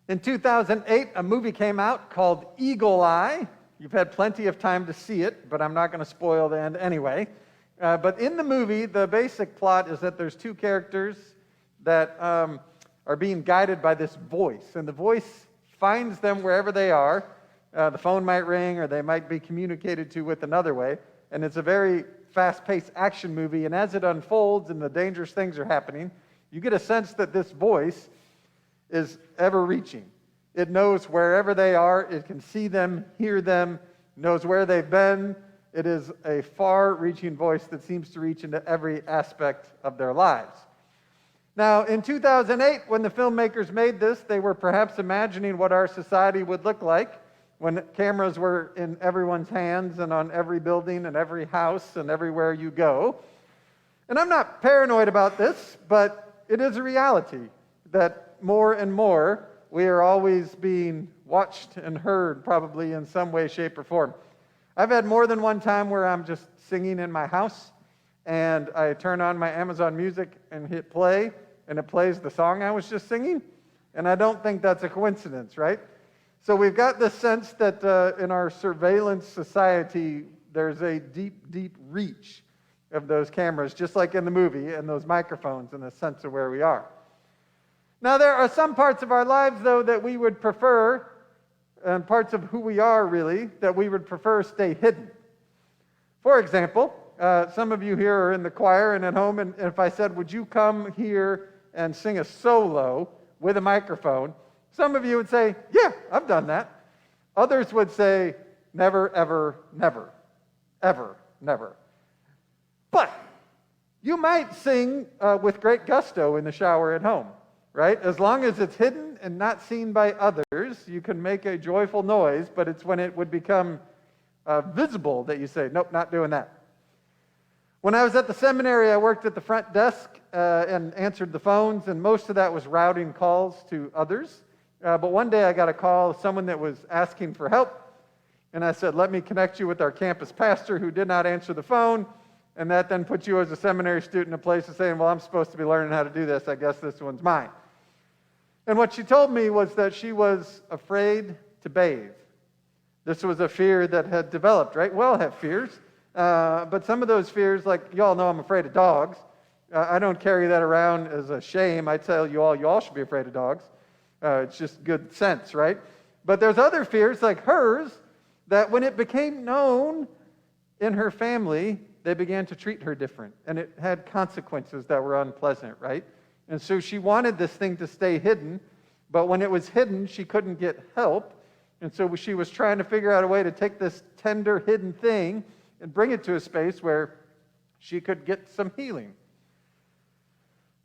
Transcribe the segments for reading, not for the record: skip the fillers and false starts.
In 2008, a movie came out called Eagle Eye. You've had plenty of time to see it, but I'm not going to spoil the end anyway. But in the movie, the basic plot is that there's two characters that are being guided by this voice, and the voice finds them wherever they are. The phone might ring, or they might be communicated to with another way, and it's a very fast-paced action movie, and as it unfolds and the dangerous things are happening, you get a sense that this voice is ever-reaching. It knows wherever they are, it can see them, hear them, knows where they've been. It is a far-reaching voice that seems to reach into every aspect of their lives. Now, in 2008, when the filmmakers made this, they were perhaps imagining what our society would look like when cameras were in everyone's hands and on every building and every house and everywhere you go. And I'm not paranoid about this, but it is a reality that more and more we are always being watched and heard, probably in some way, shape, or form. I've had more than one time where I'm just singing in my house and I turn on my Amazon Music and hit play, and it plays the song I was just singing, and I don't think that's a coincidence, right? So we've got this sense that in our surveillance society, there's a deep, deep reach of those cameras, just like in the movie, and those microphones, in the sense of where we are. Now, there are some parts of our lives, though, that we would prefer, and parts of who we are, really, that we would prefer stay hidden. For example, some of you here are in the choir and at home, and if I said, would you come here and sing a solo with a microphone, some of you would say, yeah, I've done that. Others would say, never, ever, never, ever, never. But you might sing with great gusto in the shower at home, right? As long as it's hidden and not seen by others, you can make a joyful noise, but it's when it would become visible that you say, nope, not doing that. When I was at the seminary, I worked at the front desk and answered the phones, and most of that was routing calls to others. But one day I got a call, someone that was asking for help, and I said, let me connect you with our campus pastor, who did not answer the phone, and that then puts you as a seminary student in a place of saying, well, I'm supposed to be learning how to do this. I guess this one's mine. And what she told me was that she was afraid to bathe. This was a fear that had developed, right? We all have fears. But some of those fears, like you all know I'm afraid of dogs. I don't carry that around as a shame. I tell you all should be afraid of dogs. It's just good sense, right? But there's other fears like hers that when it became known in her family, they began to treat her different. And it had consequences that were unpleasant, right? And so she wanted this thing to stay hidden, but when it was hidden, she couldn't get help. And so she was trying to figure out a way to take this tender, hidden thing and bring it to a space where she could get some healing.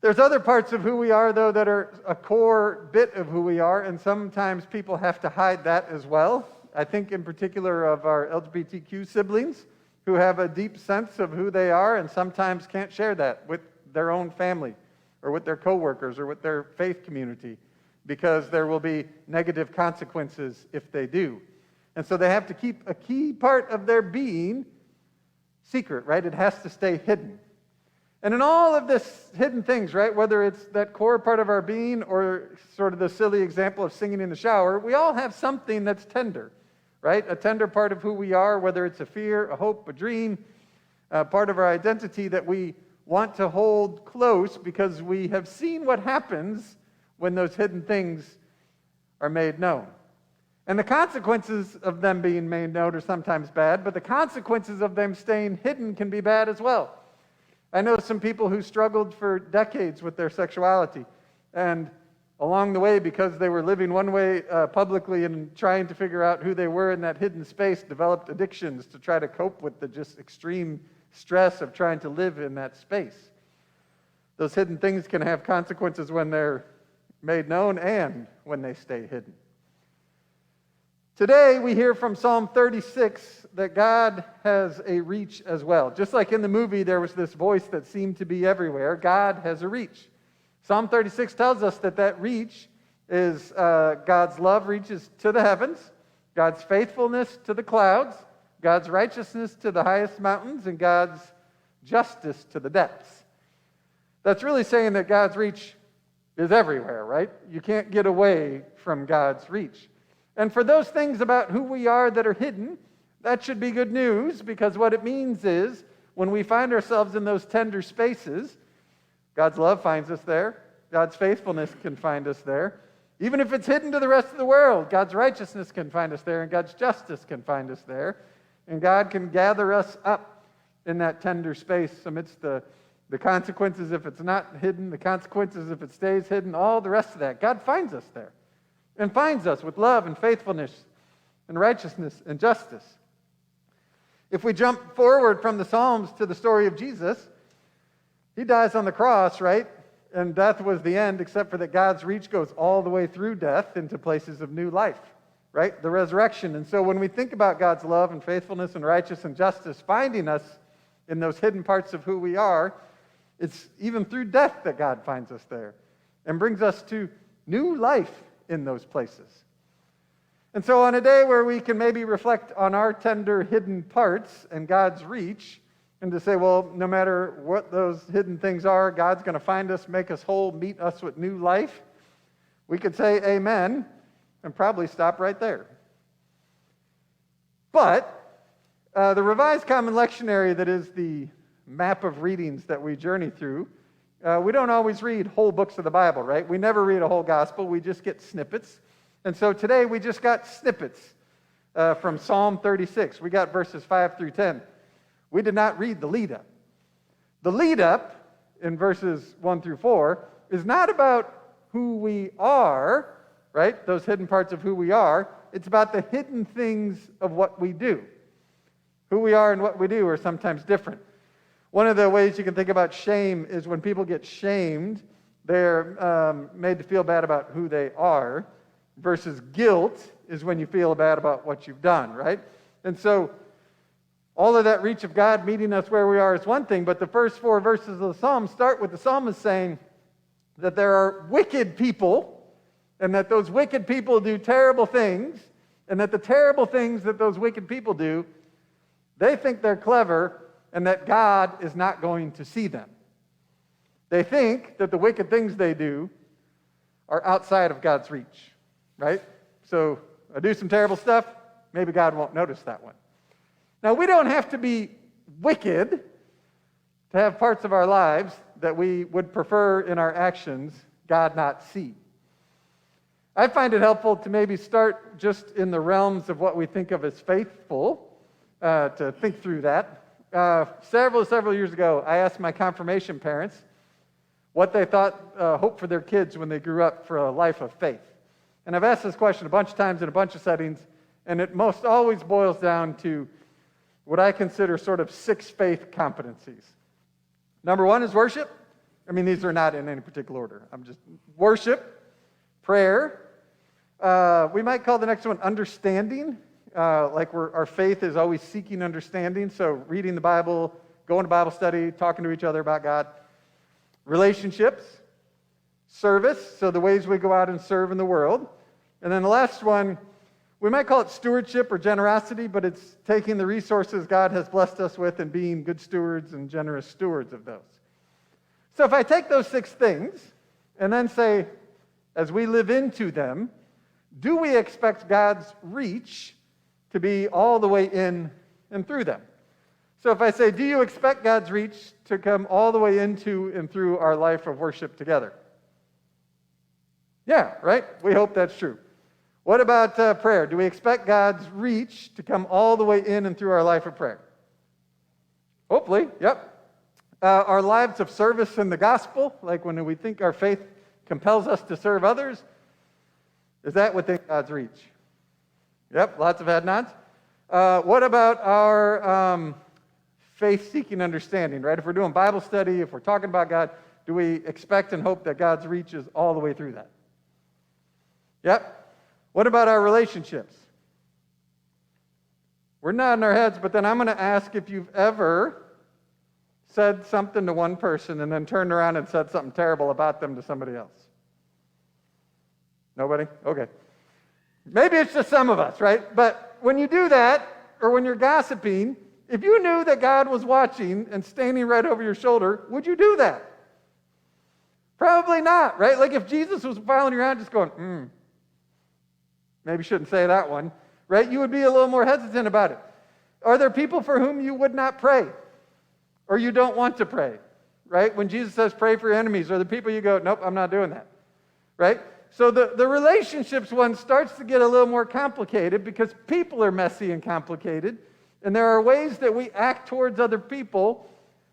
There's other parts of who we are, though, that are a core bit of who we are, and sometimes people have to hide that as well. I think in particular of our LGBTQ siblings who have a deep sense of who they are and sometimes can't share that with their own family or with their coworkers or with their faith community because there will be negative consequences if they do. And so they have to keep a key part of their being secret, right? It has to stay hidden. And in all of this hidden things, right, whether it's that core part of our being or sort of the silly example of singing in the shower, we all have something that's tender, right? A tender part of who we are, whether it's a fear, a hope, a dream, part of our identity that we want to hold close because we have seen what happens when those hidden things are made known. And the consequences of them being made known are sometimes bad, but the consequences of them staying hidden can be bad as well. I know some people who struggled for decades with their sexuality, and along the way, because they were living one way publicly and trying to figure out who they were in that hidden space, developed addictions to try to cope with the just extreme stress of trying to live in that space. Those hidden things can have consequences when they're made known and when they stay hidden. Today, we hear from Psalm 36 that God has a reach as well. Just like in the movie, there was this voice that seemed to be everywhere. God has a reach. Psalm 36 tells us that that reach is God's love reaches to the heavens, God's faithfulness to the clouds, God's righteousness to the highest mountains, and God's justice to the depths. That's really saying that God's reach is everywhere, right? You can't get away from God's reach. And for those things about who we are that are hidden, that should be good news, because what it means is when we find ourselves in those tender spaces, God's love finds us there. God's faithfulness can find us there. Even if it's hidden to the rest of the world, God's righteousness can find us there, and God's justice can find us there. And God can gather us up in that tender space amidst the consequences if it's not hidden, the consequences if it stays hidden, all the rest of that. God finds us there and finds us with love and faithfulness and righteousness and justice. If we jump forward from the Psalms to the story of Jesus, he dies on the cross, right? And death was the end, except for that God's reach goes all the way through death into places of new life, right? The resurrection. And so when we think about God's love and faithfulness and righteousness and justice finding us in those hidden parts of who we are, it's even through death that God finds us there and brings us to new life in those places. And so on a day where we can maybe reflect on our tender hidden parts and God's reach, and to say, well, no matter what those hidden things are, God's going to find us, make us whole, meet us with new life, we could say amen and probably stop right there. But the Revised Common Lectionary, that is the map of readings that we journey through, we don't always read whole books of the Bible, right? We never read a whole gospel. We just get snippets. And so today we just got snippets from Psalm 36. We got verses 5 through 10. We did not read the lead-up. The lead-up in verses 1 through 4 is not about who we are, right? Those hidden parts of who we are. It's about the hidden things of what we do. Who we are and what we do are sometimes different. One of the ways you can think about shame is when people get shamed, they're made to feel bad about who they are, versus guilt is when you feel bad about what you've done, right? And so all of that reach of God meeting us where we are is one thing, but the first 4 verses of the Psalm start with the psalmist saying that there are wicked people, and that those wicked people do terrible things, and that the terrible things that those wicked people do, they think they're clever, and that God is not going to see them. They think that the wicked things they do are outside of God's reach, right? So I do some terrible stuff, maybe God won't notice that one. Now, we don't have to be wicked to have parts of our lives that we would prefer in our actions God not see. I find it helpful to maybe start just in the realms of what we think of as faithful, to think through that. Several years ago, I asked my confirmation parents what they thought, hope for their kids when they grew up for a life of faith. And I've asked this question a bunch of times in a bunch of settings, and it most always boils down to what I consider sort of 6 faith competencies. Number 1 is worship. I mean, these are not in any particular order. I'm just worship, prayer. We might call the next one understanding. Like our faith is always seeking understanding. So reading the Bible, going to Bible study, talking to each other about God. Relationships, service, so the ways we go out and serve in the world. And then the last one, we might call it stewardship or generosity, but it's taking the resources God has blessed us with and being good stewards and generous stewards of those. So if I take those 6 things and then say, as we live into them, do we expect God's reach to be all the way in and through them? So if I say, do you expect God's reach to come all the way into and through our life of worship together? Yeah, right? We hope that's true. What about prayer? Do we expect God's reach to come all the way in and through our life of prayer? Hopefully, yep. Our lives of service in the gospel, like when we think our faith compels us to serve others, is that within God's reach? Yep, lots of head nods. What about our faith-seeking understanding, right? If we're doing Bible study, if we're talking about God, do we expect and hope that God's reach is all the way through that? Yep. What about our relationships? We're nodding our heads, but then I'm going to ask if you've ever said something to one person and then turned around and said something terrible about them to somebody else. Nobody? Okay. Maybe it's just some of us, right? But when you do that, or when you're gossiping, if you knew that God was watching and standing right over your shoulder, would you do that? Probably not, right? Like if Jesus was following you around just going, maybe shouldn't say that one, right? You would be a little more hesitant about it. Are there people for whom you would not pray or you don't want to pray, right? When Jesus says pray for your enemies, are the people you go, nope, I'm not doing that, right? So the relationships one starts to get a little more complicated because people are messy and complicated, and there are ways that we act towards other people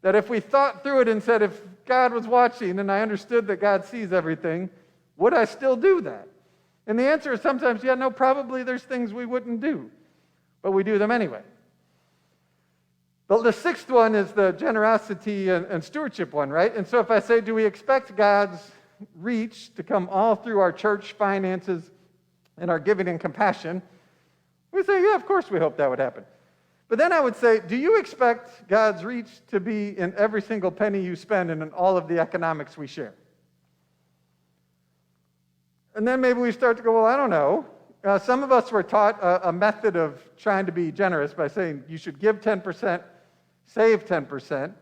that if we thought through it and said, if God was watching and I understood that God sees everything, would I still do that? And the answer is sometimes, yeah, no, probably there's things we wouldn't do, but we do them anyway. But the sixth one is the generosity and stewardship one, right? And so if I say, do we expect God's reach to come all through our church finances and our giving and compassion, we say, yeah, of course we hope that would happen. But then I would say, do you expect God's reach to be in every single penny you spend and in all of the economics we share? And then maybe we start to go, well, I don't know. Some of us were taught a method of trying to be generous by saying you should give 10%, save 10%,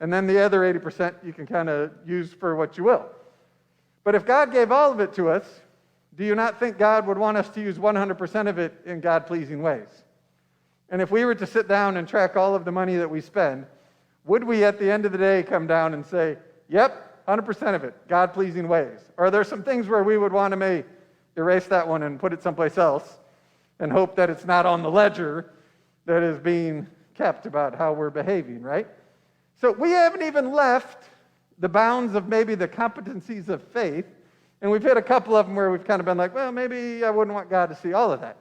and then the other 80% you can kind of use for what you will. But if God gave all of it to us, do you not think God would want us to use 100% of it in God-pleasing ways? And if we were to sit down and track all of the money that we spend, would we at the end of the day come down and say, yep, 100% of it, God-pleasing ways? Or are there some things where we would want to erase that one and put it someplace else and hope that it's not on the ledger that is being kept about how we're behaving, right? So we haven't even left the bounds of maybe the competencies of faith, and we've hit a couple of them where we've kind of been like, well, maybe I wouldn't want God to see all of that.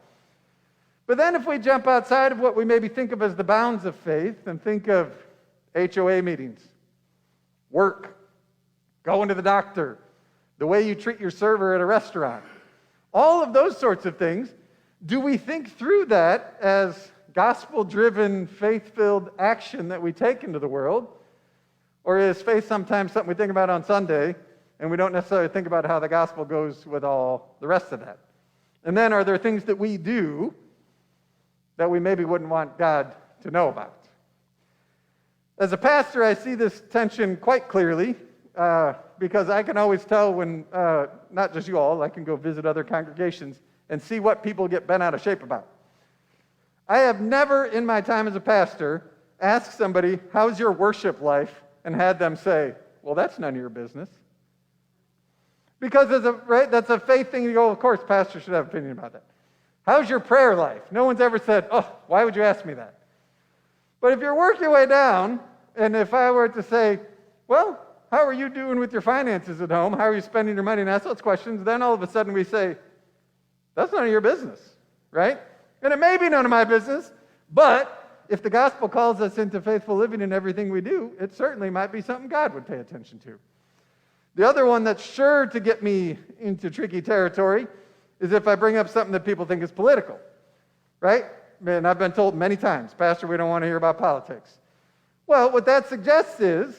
But then if we jump outside of what we maybe think of as the bounds of faith and think of HOA meetings, work, going to the doctor, the way you treat your server at a restaurant, all of those sorts of things, do we think through that as gospel-driven, faith-filled action that we take into the world? Or is faith sometimes something we think about on Sunday and we don't necessarily think about how the gospel goes with all the rest of that? And then are there things that we do that we maybe wouldn't want God to know about? As a pastor, I see this tension quite clearly because I can always tell when, not just you all, I can go visit other congregations and see what people get bent out of shape about. I have never in my time as a pastor asked somebody, how's your worship life? And had them say, well, that's none of your business. Because that's a faith thing. You go, of course, pastor should have an opinion about that. How's your prayer life? No one's ever said, oh, why would you ask me that? But if you work your way down, and if I were to say, well, how are you doing with your finances at home? How are you spending your money? And ask those questions, then all of a sudden we say, that's none of your business, right? And it may be none of my business, but if the gospel calls us into faithful living in everything we do, it certainly might be something God would pay attention to. The other one that's sure to get me into tricky territory is if I bring up something that people think is political, right? And I've been told many times, Pastor, we don't want to hear about politics. Well, what that suggests is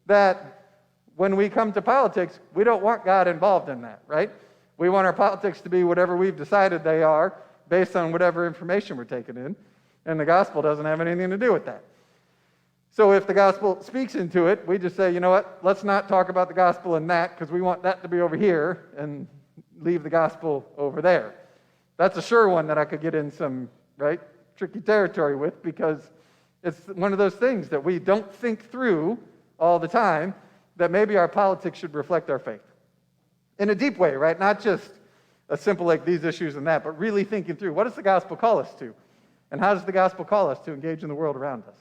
that when we come to politics, we don't want God involved in that, right? We want our politics to be whatever we've decided they are based on whatever information we're taking in. And the gospel doesn't have anything to do with that. So if the gospel speaks into it, we just say, you know what, let's not talk about the gospel in that because we want that to be over here and leave the gospel over there. That's a sure one that I could get in some, right, tricky territory with because it's one of those things that we don't think through all the time that maybe our politics should reflect our faith. In a deep way, right? Not just a simple like these issues and that, but really thinking through what does the gospel call us to? And how does the gospel call us to engage in the world around us?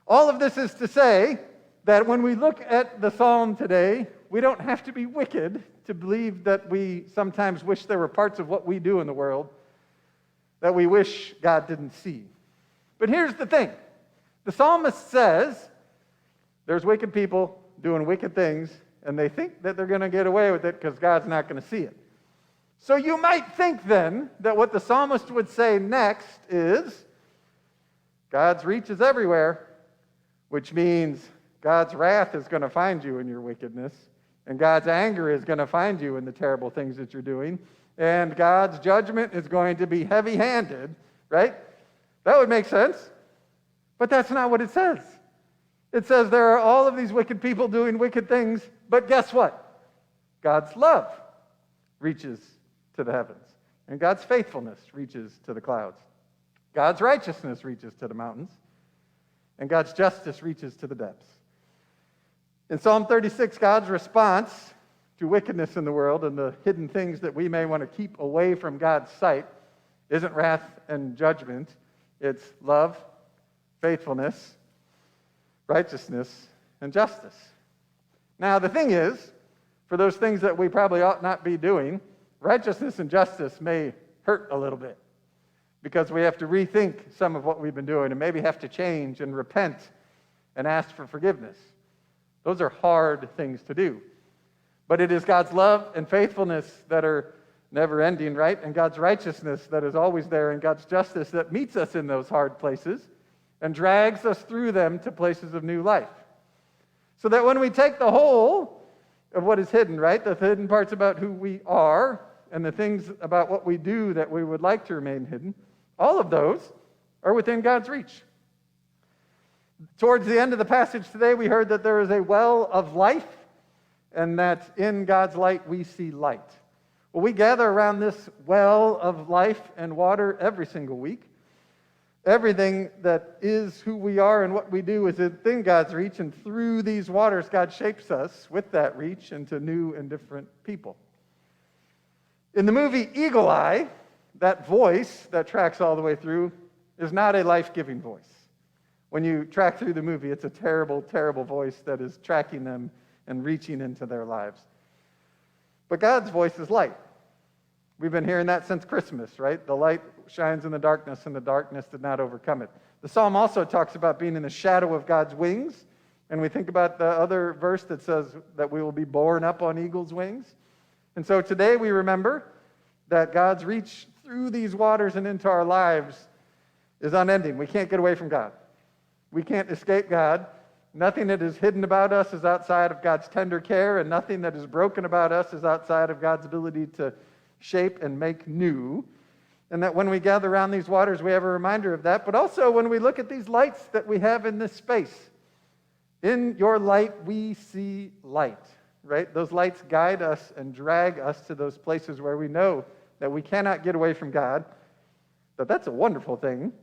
All of this is to say that when we look at the psalm today, we don't have to be wicked to believe that we sometimes wish there were parts of what we do in the world that we wish God didn't see. But here's the thing. The psalmist says there's wicked people doing wicked things, and they think that they're going to get away with it because God's not going to see it. So you might think then that what the psalmist would say next is God's reach is everywhere, which means God's wrath is going to find you in your wickedness, and God's anger is going to find you in the terrible things that you're doing, and God's judgment is going to be heavy-handed, right? That would make sense, but that's not what it says. It says there are all of these wicked people doing wicked things, But guess what? God's love reaches to the heavens, and God's faithfulness reaches to the clouds. God's righteousness reaches to the mountains, and God's justice reaches to the depths. In Psalm 36, God's response to wickedness in the world and the hidden things that we may want to keep away from God's sight isn't wrath and judgment. It's love, faithfulness, righteousness, and justice. Now, the thing is, for those things that we probably ought not be doing, righteousness and justice may hurt a little bit because we have to rethink some of what we've been doing and maybe have to change and repent and ask for forgiveness. Those are hard things to do. But it is God's love and faithfulness that are never ending, right? And God's righteousness that is always there, and God's justice that meets us in those hard places and drags us through them to places of new life. So that when we take the whole of what is hidden, right? The hidden parts about who we are and the things about what we do that we would like to remain hidden, all of those are within God's reach. Towards the end of the passage today, we heard that there is a well of life and that in God's light we see light. Well, we gather around this well of life and water every single week. Everything that is who we are and what we do is within God's reach, and through these waters, God shapes us with that reach into new and different people. In the movie Eagle Eye, that voice that tracks all the way through is not a life-giving voice. When you track through the movie, it's a terrible, terrible voice that is tracking them and reaching into their lives. But God's voice is light. We've been hearing that since Christmas, right? The light shines in the darkness, and the darkness did not overcome it. The psalm also talks about being in the shadow of God's wings, and we think about the other verse that says that we will be borne up on eagle's wings. And so today we remember that God's reach through these waters and into our lives is unending. We can't get away from God. We can't escape God. Nothing that is hidden about us is outside of God's tender care, and nothing that is broken about us is outside of God's ability to shape and make new. And that when we gather around these waters, we have a reminder of that. But also when we look at these lights that we have in this space, in your light we see light, right? Those lights guide us and drag us to those places where we know that we cannot get away from God, that that's a wonderful thing.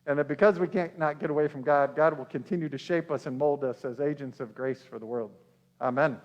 And that because we can't not get away from God, God will continue to shape us and mold us as agents of grace for the world. Amen.